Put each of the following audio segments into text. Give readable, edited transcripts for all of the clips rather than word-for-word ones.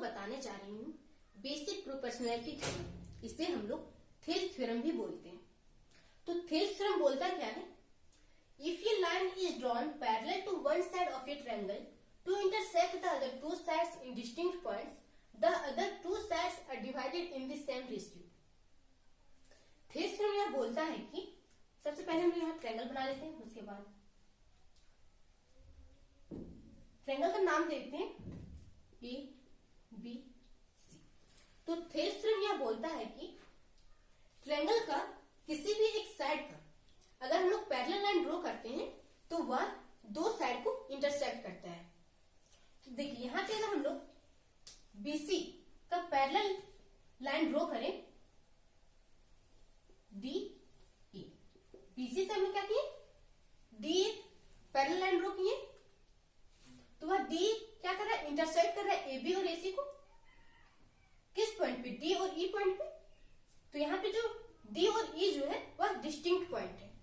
बताने जा रही हूँ बेसिक प्रोपोर्शनैलिटी थ्योरम। इसे हम लोग थेल्स थ्योरम भी बोलते हैं। तो थेल्स थ्योरम बोलता क्या है? If a line is drawn parallel to one side of a triangle to intersect the other two sides in distinct points, the other two sides are divided in the same ratio. Thales theorem यह बोलता है कि सबसे पहले हम यहाँ triangle बना लेते हैं, उसके बाद ट्रायंगल का नाम देते हैं ए बी सी। तो थेल्स थ्योरम यह बोलता है कि ट्रायंगल का किसी भी एक साइड का अगर हम लोग पैरेलल लाइन ड्रॉ करते हैं तो वह दो साइड को इंटरसेक्ट करता है। तो देखिए यहां पे अगर हम लोग बीसी का पैरेलल लाइन ड्रॉ करें डी ए, बीसी से हम लोग क्या किए? डी पैरेलल लाइन ड्रॉ किए, तो वह डी क्या कर रहा है? इंटरसेक्ट कर रहा है ए बी और एसी को। किस पॉइंट पे? डी और ई पॉइंट पे। तो यहाँ पे जो डी और ई जो है वह डिस्टिंक्ट पॉइंट है।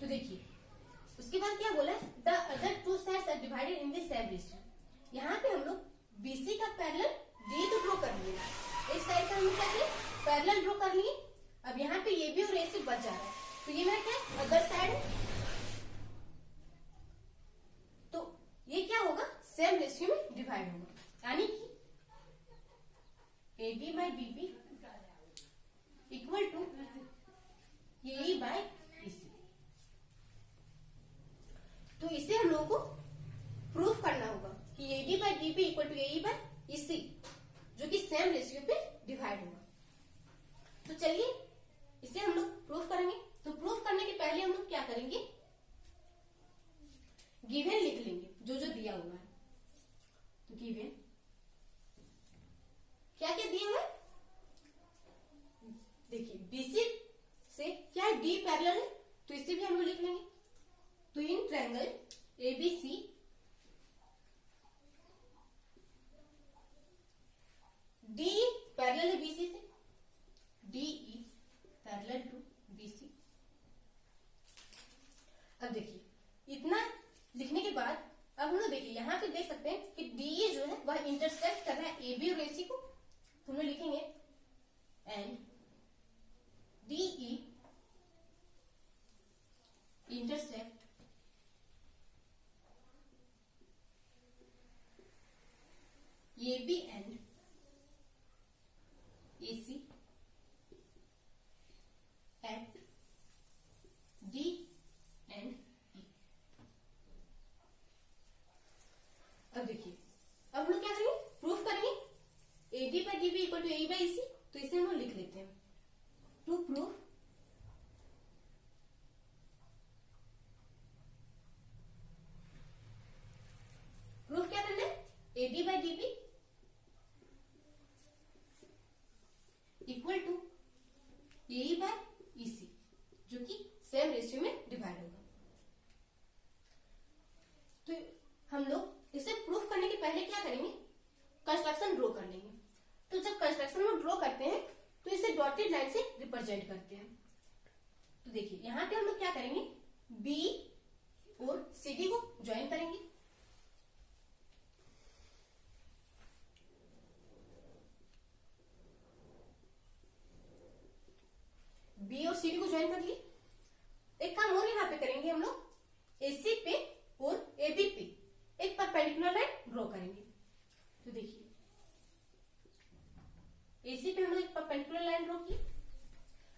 तो देखिए उसके बाद क्या बोला है? The other two sides are divided in the same ratio. यहाँ पे हम लोग बीसी का पैरेलल डी तो ड्रॉ कर लिए, एक साइड का हम क्या किए? पैरेलल ड्रॉ कर लिए। अब यहाँ पे ए बी और एसी बच जा रहा है, तो ये मेरा क्या है? अदर साइड है। तो ये क्या होगा? सेम रेशियो में डिवाइड होगा, यानी कि A B by B B equal to A by E C. तो इसे हम लोगों को प्रूफ करना होगा कि A D by D B equal to A by E C, जो कि सेम रेशियो पे डिवाइड होगा। तो चलिए इसे हम लोग प्रूफ करेंगे। तो प्रूफ करने के पहले हम लोग क्या करेंगे? गिवन लिख लेंगे जो जो दिया हुआ है। तो गिवन क्या क्या दिया हुआ है? देखिए बीसी से क्या है? डी पैरेलल है, तो इसे भी हम लोग लिख लेंगे। तो in triangle ABC D parallel है बीसी से, डीई पैरेलल टू बीसी। अब देखिए इतना लिखने के बाद अब हम लोग देखिए यहाँ पे देख सकते हैं कि डी जो है वह इंटरसेक्ट कर रहा है ए बी और एसी को। तो हम लोग लिखेंगे and DE intersect A B and AC at D and E. अब देखिए अब हम लोग क्या करेंगे? प्रूफ करेंगे A D by D B equal to A by C. तो इसे हम लोग लिख लेते हैं टू प्रूफ प्रूफ क्या करना है? A D by D B equal to A by E C, जो कि सेम रेशियो में डिवाइड होगा। तो हम लोग इसे प्रूफ करने के पहले क्या करेंगे? कंस्ट्रक्शन ड्रॉ कर लेंगे। तो जब कंस्ट्रक्शन में ड्रॉ करते हैं तो इसे डॉटेड लाइन से रिप्रेजेंट करते हैं। तो देखिए यहां पे हम लोग क्या करेंगे? बी और सी डी को ज्वाइन करेंगे। बी और सी डी को ज्वाइन कर लिए। एक काम और यहाँ पे करेंगे हम लोग, एसी पे और ए बी पे एक परपेंडिकुलर लाइन ड्रॉ करेंगे। तो देखिए एसी पे हम लोग एक परपेंडिकुलर लाइन ड्रॉ की।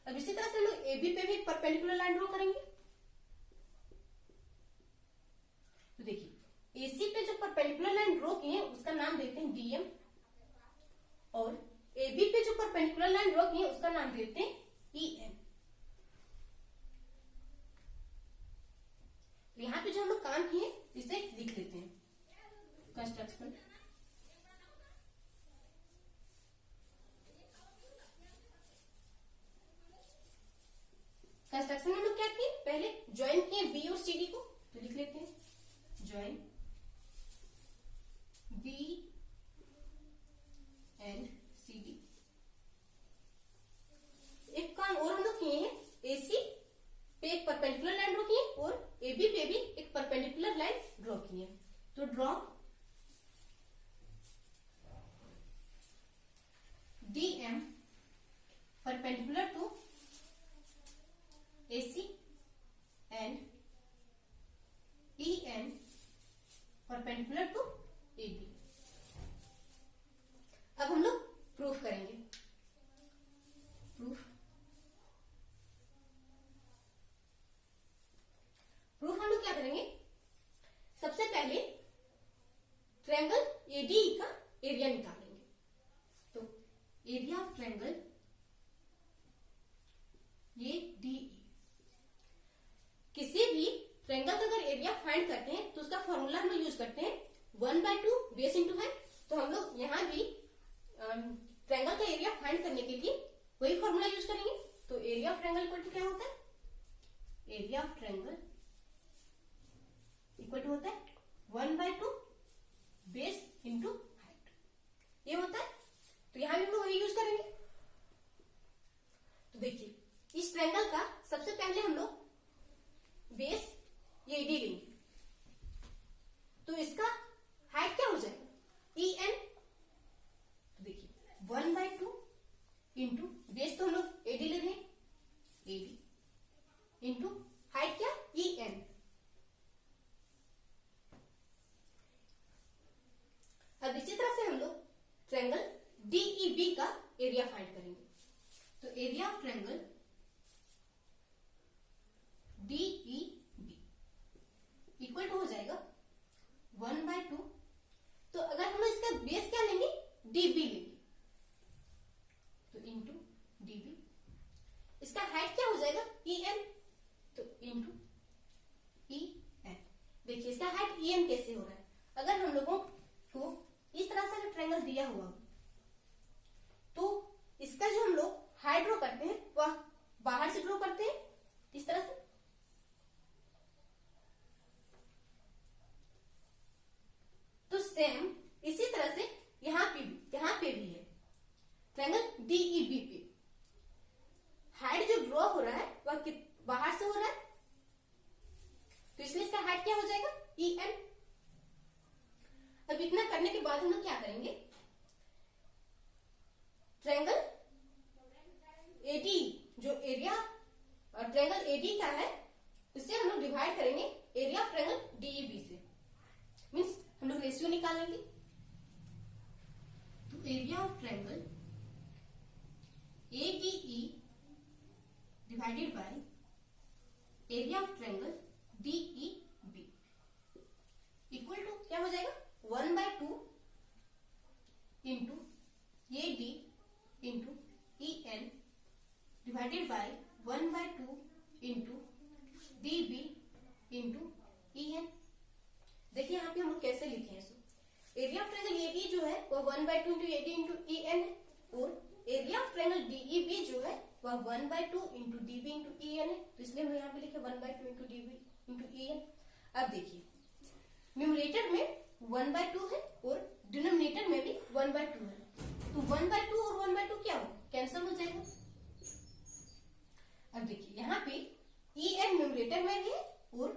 अब इसी तरह से हम लोग ए बी पे भी एक परपेंडिकुलर लाइन ड्रॉ करेंगे। तो देखिए एसी पे जो परपेंडिकुलर लाइन ड्रॉ की है उसका नाम देते हैं डीएम, और ए बी पे जो परपेंडिकुलर लाइन ड्रॉ की है उसका नाम देते हैं ईएम। तो यहाँ पे जो हम लोग काम किए इसे लिख लेते हैं कंस्ट्रक्शन। कंस्ट्रक्शन में हम लोग क्या किए? पहले ज्वाइन किए बी और सी डी को। तो लिख लेते हैं join B and C D. एक काम और हम लोग किए हैं, एसी पे एक परपेंडिकुलर लाइन ड्रॉ किए और एबी पे भी एक परपेंडिकुलर लाइन ड्रॉ किए। तो draw DM perpendicular to AC and EN perpendicular to AB। अब हम लोग प्रूफ करेंगे। प्रूफ हम लोग क्या करेंगे, सबसे पहले ट्रायंगल ADE का एरिया निकालेंगे। तो एरिया ऑफ ट्रायंगल ADE, किसी भी ट्रायंगल का अगर एरिया फाइंड करते हैं तो उसका फॉर्मूला हम लोग यूज करते हैं 1/2 बेस इंटू हाइट। तो हम लोग यहाँ भी ट्रायंगल का एरिया फाइंड करने के लिए वही फॉर्मूला यूज करेंगे। तो area of triangle equal to क्या होता है, area of triangle equal to होता है 1/2 बेस इंटू हाइट, ये होता है। तो यहां भी हम लोग वही यूज करेंगे। तो देखिए इस ट्रायंगल का सबसे पहले हम लोग बेस ये डी लेंगे। तो इसका हाइट क्या हो जाएगा, EN। तो देखिए 1/2 इंटू बेस तो हम लोग AD ले रहे हैं, AD इंटू हाइट क्या EN। अब इसी तरह से हम लोग ट्रायंगल DEB का एरिया फाइंड करेंगे। तो area of triangle DEB equal to हो जाएगा 1/2। तो अगर हम इसका बेस क्या लेंगे, DB लेंगे, तो इंटू DB। इसका हाइट क्या हो जाएगा EN, तो इंटू EN। देखिए इसका हाइट EN कैसे हो रहा है, अगर हम लोगों को इस तरह से अगर ट्रायंगल दिया हुआ तो इसका जो हम लोग हाइट ड्रॉ करते हैं वह बाहर से ड्रॉ करते हैं इस तरह से। तो सेम इसी तरह से यहां पे भी है ट्रायंगल DEB पे हाइट जो ड्रॉ हो रहा है वह बाहर से हो रहा है। तो इसलिए इसका हाइट क्या हो जाएगा EN। अब इतना करने के बाद हम लोग क्या करेंगे, ट्रायंगल AD जो एरिया ट्रायंगल AD का है उससे हम लोग डिवाइड करेंगे एरिया ऑफ ट्रायंगल DEB से, मींस हम लोग रेशियो निकालेंगे। तो area of triangle ADE divided by area of triangle DEB equal to क्या हो जाएगा 1/2 into AD into EN divided by 1/2 into DB into EN। देखिए यहाँ पे हम लोग कैसे लिखे हैं, एरिया ऑफ ट्रायंगल AD जो है वह 1/2 इंटू AD इंटू EN है, और एरिया ऑफ ट्रायंगल DEB जो है वह 1/2 इंटू DB इंटू EN है। तो इसलिए हम यहाँ पे लिखे 1/2 इंटू DB इंटू EN। अब देखिए न्यूमरेटर में 1/2 है और डिनोमिनेटर में भी 1/2 है। तो 1/2 और 1/2 क्या हो, कैंसिल हो जाएगा। अब देखिए यहाँ पे EN न्यूमरेटर में भी है और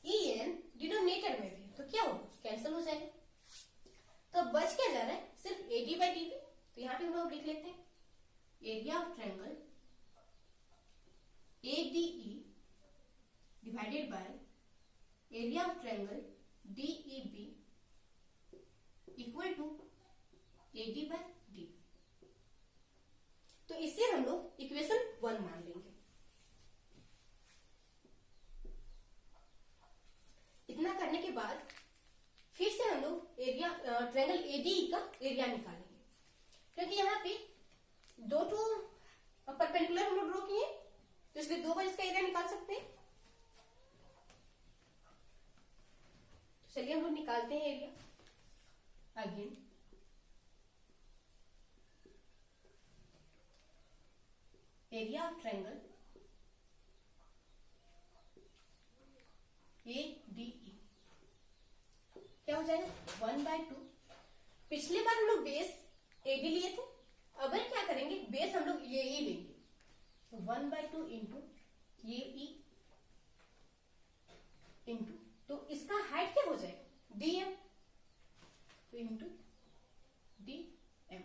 EN डिनोमिनेटर में भी है, तो क्या होगा, कैंसिल हो जाएगा। तो बच क्या जा रहा है, सिर्फ AD/DB। तो यहाँ पे हम लोग लिख लेते हैं area of triangle ADE divided by area of triangle DEB equal to AD/DB। तो इससे हम लोग इक्वेशन 1 मान लेंगे। इतना करने के बाद फिर से हम लोग एरिया ट्रायंगल ADE का एरिया निकालेंगे, क्योंकि यहाँ पे दो परपेंडिकुलर हम लोग ड्रॉ किए तो इसलिए 2 बार इसका एरिया निकाल सकते हैं। तो चलिए हम लोग निकालते हैं area. Again area of triangle ADE क्या हो जाएगा 1/2। पिछली बार हम लोग बेस AD लिए थे, अब क्या करेंगे, बेस हम लोग AE लेंगे। तो 1/2 इंटू AE इंटू, तो इसका हाइट क्या हो जाएगा DM, तो इंटू DM।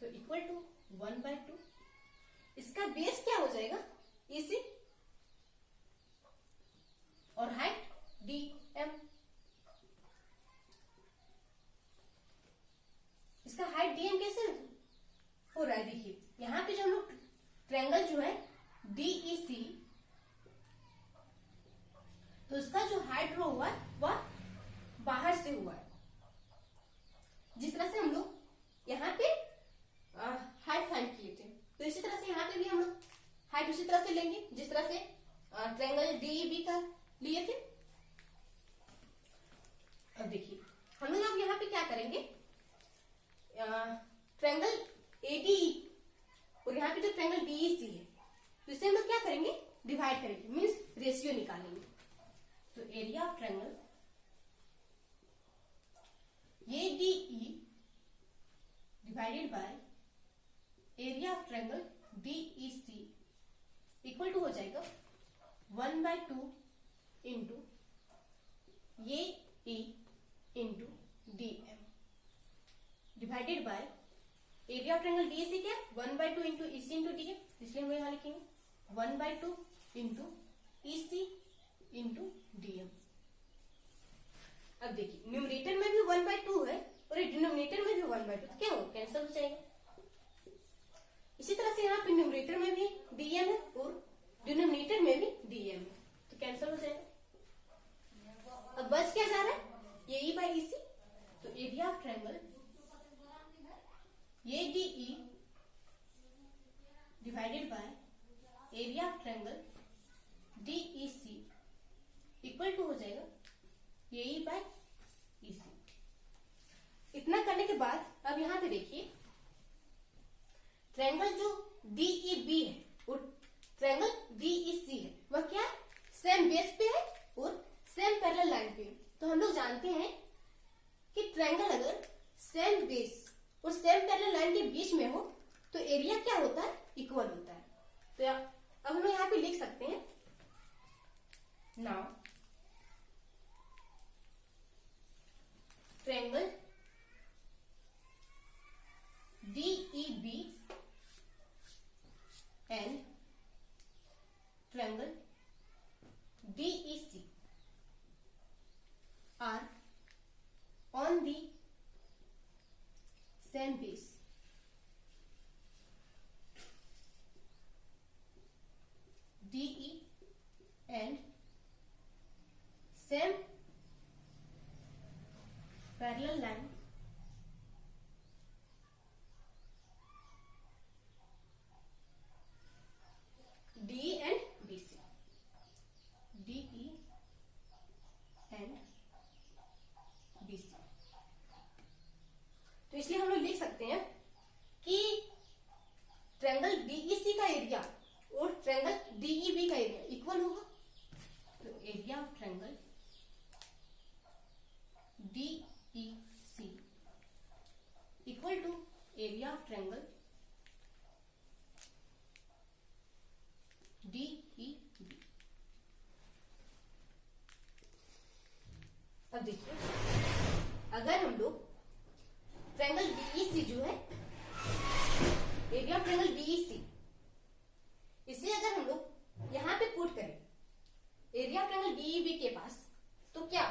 तो इक्वल टू 1/2। इसका बेस क्या हो जाएगा, EC, और हाइट DM। इसका हाइट DM कैसे हो रहा है, देखिए यहाँ पे जो हम लोग ट्रायंगल जो है DEC, तो इसका जो हाइट रो हुआ है वह बाहर से हुआ है। जिस तरह से हम लोग यहाँ पे हाइट फाइंड किए थे, तो इसी तरह से यहाँ पे भी हम लोग हाइट उसी तरह से लेंगे जिस तरह से ट्रायंगल DEB का लिए थे। अब देखिए हम लोग अब यहाँ पे क्या करेंगे, ट्रायंगल ADE और यहाँ पे जो ट्रायंगल DEC है, तो इसे हम लोग क्या करेंगे, डिवाइड करेंगे, मीन्स रेशियो निकालेंगे। तो area of triangle ADE divided by area of triangle DEC equal to हो जाएगा 1/2 into AE into DM divided by area of triangle DEC क्या है, 1/2 इंटू EC इंटू DM, इसलिए हम यहाँ लिखेंगे 1/2 इंटू EC इंटू DM। अब देखिए न्यूमरेटर में भी 1/2 है और डिनोमिनेटर में भी 1/2, तो क्या हो, कैंसिल हो जाएगा। इसी तरह से यहाँ पे न्यूमरेटर में भी DM है और डिनोमिनेटर में भी DM है, तो कैंसिल हो जाएगा। अब बच क्या जा रहा है, AE बाई EC। तो area of triangle ADE divided by area of triangle DEC equal to हो जाएगा AE बाय EC। इतना करने के बाद अब यहाँ पे देखिए ट्रायंगल जो DEB है और ट्रायंगल DEC है वह क्या है, सेम बेस पे है और सेम पैरेलल लाइन पे है। तो हम लोग जानते हैं कि ट्रायंगल अगर सेम बेस और सेम पैरेलल लाइन के बीच में हो तो एरिया क्या होता है, इक्वल होता है। तो अब हम यहाँ पे लिख सकते हैं, now triangle DEB and triangle DEC are on the same base. DE and same parallel line DE and BC, DE and BC। तो इसलिए हम लोग लिख सकते हैं कि ट्रायंगल DEC का एरिया और ट्रायंगल DEB का एरिया इक्वल होगा। तो area of triangle DEC equal to area of triangle DEB। अब देखिए अगर हम लोग ट्रायंगल DEC जो है, एरिया ऑफ ट्रायंगल DEC, इसे अगर हम लोग यहाँ पे पुट करें एरिया ऑफ ट्रायंगल DEB के पास, तो क्या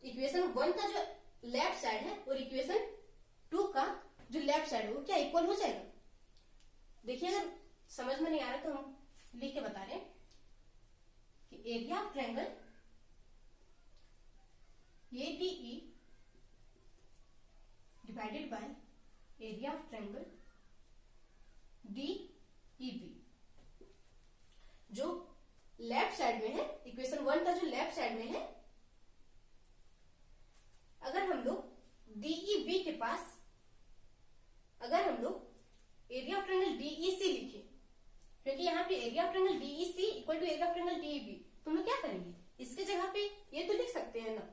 इक्वेशन 1 का जो लेफ्ट साइड है और इक्वेशन 2 का जो लेफ्ट साइड है वो क्या इक्वल हो जाएगा। देखिए अगर समझ में नहीं आ रहा तो हम लिख के बता रहे हैं कि area of triangle ADE divided by area of triangle DEB जो लेफ्ट साइड में है, इक्वेशन 1 का जो लेफ्ट साइड में है, अगर हम लोग DEB के पास अगर हम लोग एरिया ऑफ ट्रायंगल DEC लिखे, क्योंकि यहाँ पे area of triangle DEC equal to area of triangle DEB, तो हम लोग क्या करेंगे, इसके जगह पे ये तो लिख सकते हैं ना।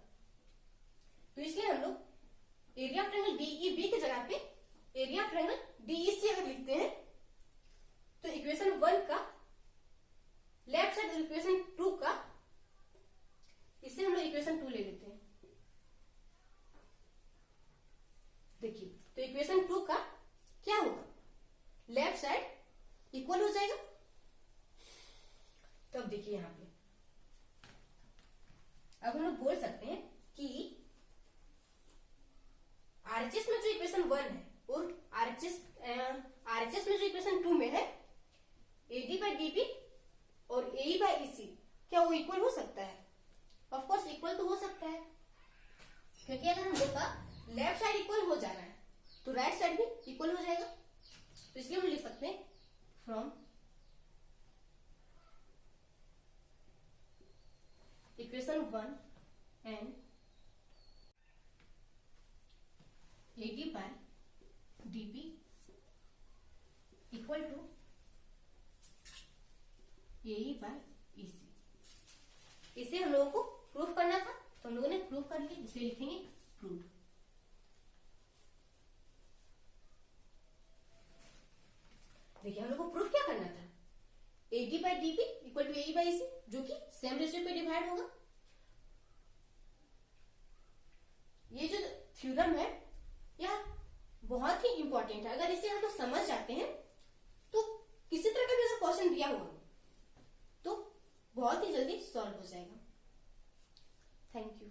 तो इसलिए हम लोग एरिया ऑफ ट्रायंगल DEB की जगह पे एरिया ऑफ ट्रायंगल DEC अगर लिखते हैं तो इक्वेशन 1 का लेफ्ट साइड और इक्वेशन 2 का, इससे हम लोग इक्वेशन 2 ले लेते हैं। देखिए तो इक्वेशन 2 का क्या होगा, RHS में जो इक्वेशन 1 है और RHS में जो इक्वेशन 2 में है, AD by DP और AE by EC, क्या वो इक्वल हो सकता है? ऑफ कोर्स इक्वल तो हो सकता है, क्योंकि अगर हम लोग का लेफ्ट साइड इक्वल हो जा रहा है तो राइट साइड भी इक्वल हो जाएगा। तो इसलिए हम लिख सकते हैं from equation 1 and AD by DP equal to AE by EC। इसे हम लोगों को प्रूफ करना था, तो हम लोगों ने प्रूफ कर लिया, इसलिए लिखेंगे प्रूफ। देखिए हम लोग को प्रूफ क्या करना था, AD by DP equal to AE by EC, जो कि सेम रेशियो पे डिवाइड होगा। ये जो थ्योरम है यह बहुत ही इंपॉर्टेंट है। अगर इसे हम लोग समझ जाते हैं तो किसी तरह का भी अगर क्वेश्चन दिया हुआ तो बहुत ही जल्दी सॉल्व हो जाएगा। Thank you.